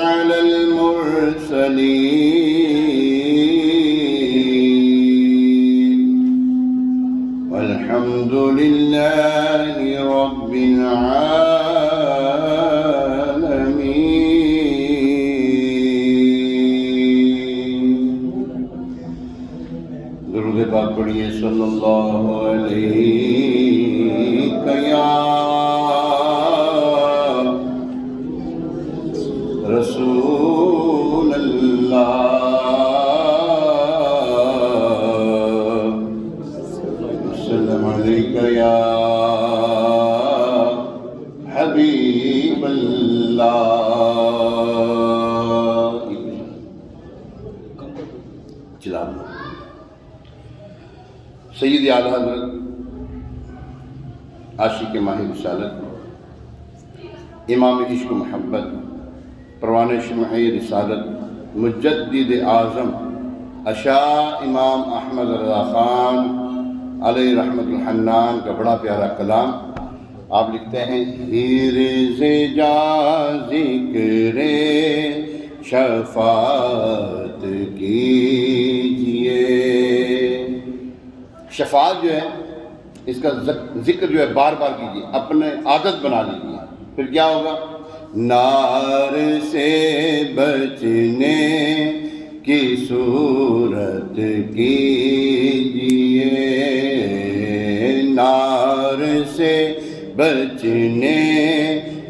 على المرسلين والحمد لله رب العالمين. درود پاک پڑھیے صلی اللہ علیہ یا رسول اللہ، السلام علیکہ یا حبیب اللہ. سید اعلیٰ حضرت عاشق ماہ رسالت، امام عشق و محبت، پروان شمع رسالت، مجدد اعظم اشاع امام احمد رضا خان علیہ رحمت الحنان کا بڑا پیارا کلام. آپ لکھتے ہیں: حرز جا ذکر شفاعت کیجئے. شفاعت جو ہے اس کا ذکر جو ہے بار بار کیجئے، اپنے عادت بنا لیجئے. پھر کیا ہوگا؟ نار سے بچنے کی صورت کیجئے، نار سے بچنے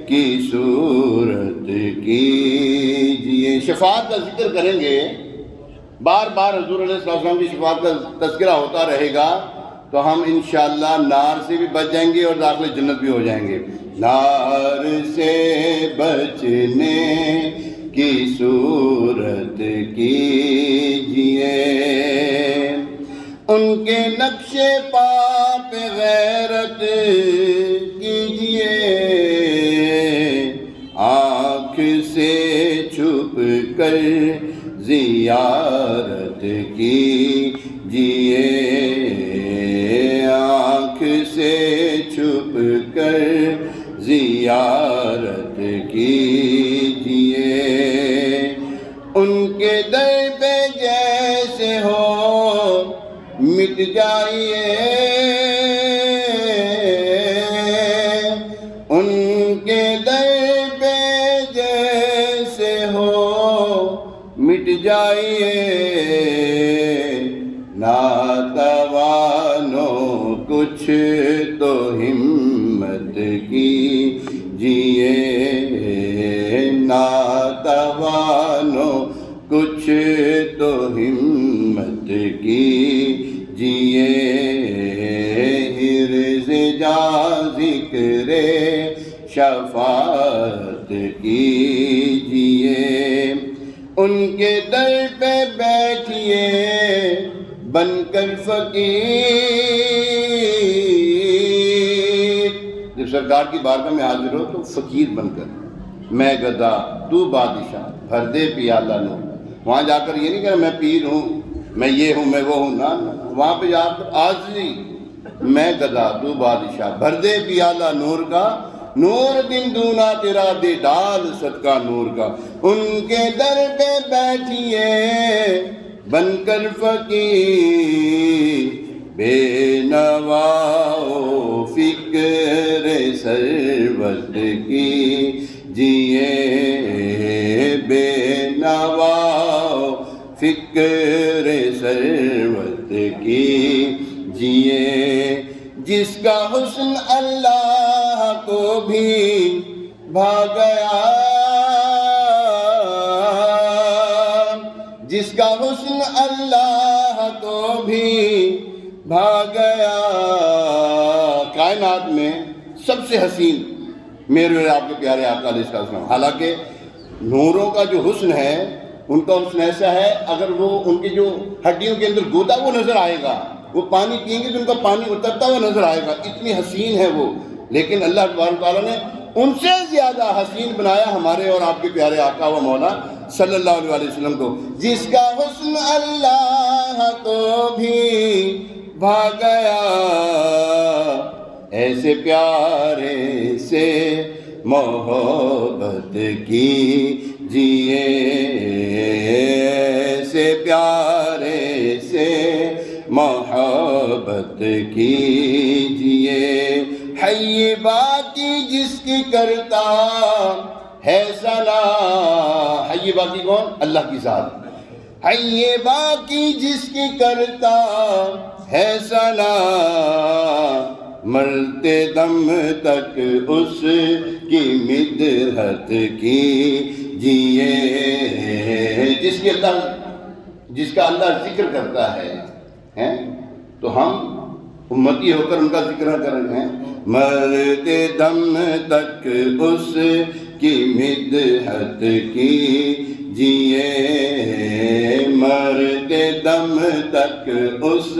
کی صورت کیجئے. شفاعت کا ذکر کریں گے، بار بار حضور علیہ السلام کی شفاعت کا تذکرہ ہوتا رہے گا تو ہم انشاءاللہ نار سے بھی بچ جائیں گے اور داخل جنت بھی ہو جائیں گے. نار سے بچنے کی صورت کیجئے، ان کے نقش پا پہ غیرت کیجئے، آنکھ سے چھپ کر زیارت کیجئے، آنکھ سے چھپ کر زیارت کیجئے. ان کے در پہ جیسے ہو مٹ جائیے، ان کے در پہ جیسے ہو مٹ جائیے، ناتوانو کچھ تو ہمت کیجئے، ناتوانو کچھ تو ہمت کیجئے. حرز جا ذکر شفاعت کیجئے، ان کے در پہ بیٹھئے بن کر فقیر. جب سرکار کی بارگاہ میں حاضر ہو تو فقیر بن کر، میں گدا تو بادشاہ بھر دے پیالہ نور. وہاں جا کر یہ نہیں کہنا میں پیر ہوں، میں یہ ہوں، میں وہ ہوں، نہ. وہاں پہ جا کر عاجزی، میں گدا تو بادشاہ بھر دے پیالہ نور کا، نور دن دونا تیرا دے ڈال صدقہ نور کا. ان کے در پہ بیٹھئے بن کر فقیر، بے نوا فکر سربت کیجئے، بے نوا فکر سربت کیجئے. جس کا حسن اللہ کو بھی بھا گیا، جس کا حسن اللہ کو بھی بھا گیا. کائنات میں سب سے حسین میرے اور آپ کے پیارے آقا علیہ السلام. حالانکہ نوروں کا جو حسن ہے، ان کا حسن ایسا ہے، اگر وہ ان کی جو ہڈیوں کے اندر گودا وہ نظر آئے گا، وہ پانی پئیں گے تو ان کا پانی اترتا ہوا نظر آئے گا، اتنی حسین ہے وہ. لیکن اللہ تبارک تعالیٰ نے ان سے زیادہ حسین بنایا ہمارے اور آپ کے پیارے آقا و مولا صلی اللہ علیہ وسلم کو. جس کا حسن اللہ کو بھی بھا گیا، ایسے پیارے سے محبت کیجئے سے پیارے سے محبت کیجئے حی باقی جس کی کرتا ہے ثنا حی باقی کون اللہ کی ذات حی باقی جس کی کرتا ہے ثنا مرتے دم تک اس کی مدحت کیجئے جس کا اللہ ذکر کرتا ہے تو ہم امتی ہو کر ان کا ذکر کر رہے ہیں مرتے دم تک اس کی مدحت کیجئے مرتے دم تک اس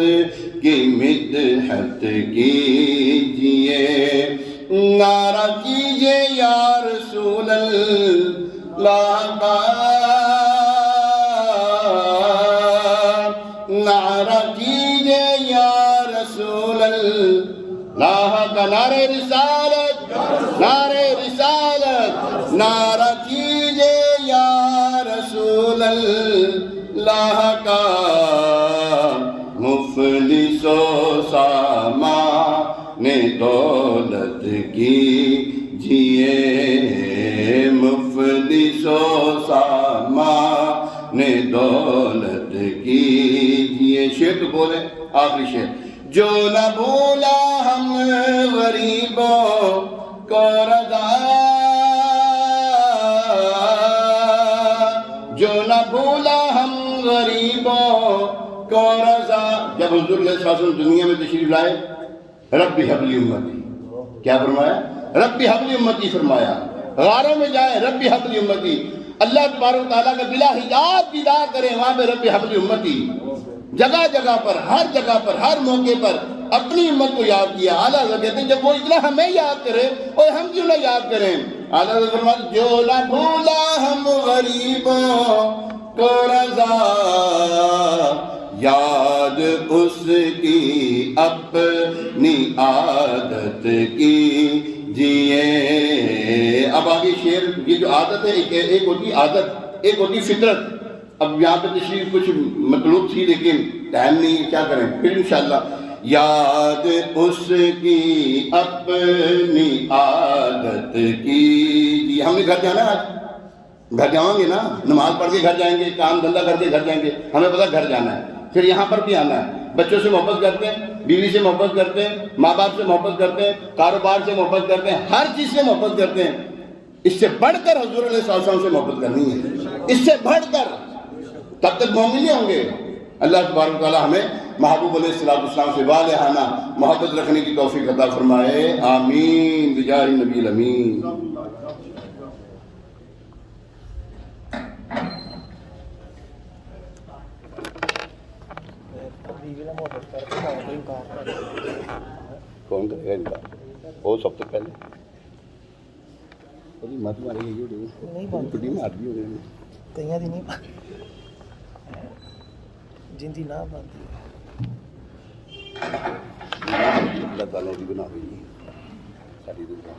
کی مدحت کیجئے نعرہ کیجئے یا رسول اللہ کا نعرہ کیجئے یا رسول اللہ کا نعرہ رسالت نعرہ کیجئے یا رسول اللہ کا مفلس و سامان دولت کیجئے مفلس و سامان دولت کیجئے شعر تو بولے آخری شعر جو نہ بھولا ہم غریبوں کو رضا جو نہ بھولا ہم غریبوں کو رضا جب حضور علیہ السلام دنیا میں تشریف لائے ربی حبلی امتی کیا فرمایا ربی حبلی امتی فرمایا غاروں میں جائیں ربی حبلی امتی اللہ تبارک و تعالیٰ کا بلا حجاب دیدار کریں وہاں پہ ربی حبلی امتی جگہ جگہ پر ہر موقع پر اپنی امت کو یاد کیا اعلیٰ حضرت کہتے ہیں جب وہ اتنا ہمیں یاد کرے اور ہم کیوں نہ یاد کریں اعلیٰ حضرت فرماتے جو نہ بھولا ہم غریبوں کو رضا یاد اس کی اپنی عادت کیجئے اب آگے شعر یہ جو عادت ہے ایک ہوتی عادت ایک ہوتی فطرت اب یہاں پہ تشریف کچھ مطلوب تھی لیکن ٹائم نہیں کیا کریں پھر انشاءاللہ یاد اس کی اپنی عادت کیجئے ہم نے گھر جانا ہے آج گھر جاؤں گے نا نماز پڑھ کے گھر جائیں گے کام دھندا کر کے گھر جائیں گے ہمیں پتہ گھر جانا ہے پھر یہاں پر بھی آنا ہے بچوں سے محبت کرتے ہیں بیوی سے محبت کرتے ہیں ماں باپ سے محبت کرتے ہیں کاروبار سے محبت کرتے ہیں ہر چیز سے محبت کرتے ہیں اس سے بڑھ کر حضور علیہ السلام سے محبت کرنی ہے اس سے بڑھ کر تب تک مومن نہیں ہوں گے اللہ تبارک و تعالی ہمیں محبوب علیہ السلام سے والہانہ محبت رکھنے کی توفیق عطا فرمائے آمین بجاہ النبی الامین کون کرے گا ان کا وہ سب سے پہلے مت مارے گی چھٹی مار دی انہوں کئیاں دی نہیں جن دی نہ بنتی اللہ تعالیٰ کی بنا ہوئی ساری دنیا